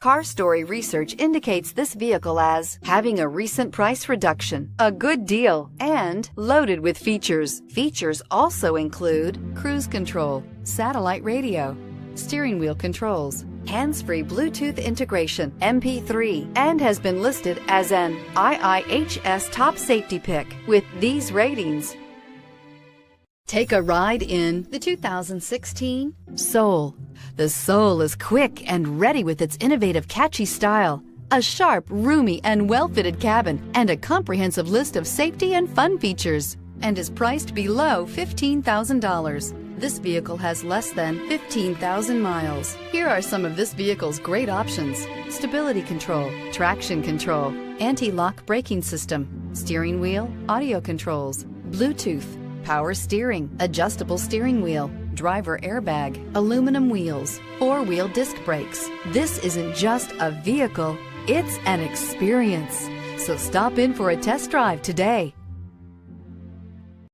Car Story research indicates this vehicle as having a recent price reduction, a good deal, and loaded with features. Features also include cruise control, satellite radio, steering wheel controls, hands-free Bluetooth integration, MP3, and has been listed as an IIHS top safety pick with these ratings. Take a ride in the 2016 Soul. The Soul is quick and ready with its innovative, catchy style, a sharp, roomy, and well-fitted cabin, and a comprehensive list of safety and fun features, and is priced below $15,000. This vehicle has less than 15,000 miles. Here are some of this vehicle's great options: stability control, traction control, anti-lock braking system, steering wheel audio controls, Bluetooth, power steering, adjustable steering wheel, driver airbag, aluminum wheels, four-wheel disc brakes. This isn't just a vehicle, it's an experience. So stop in for a test drive today.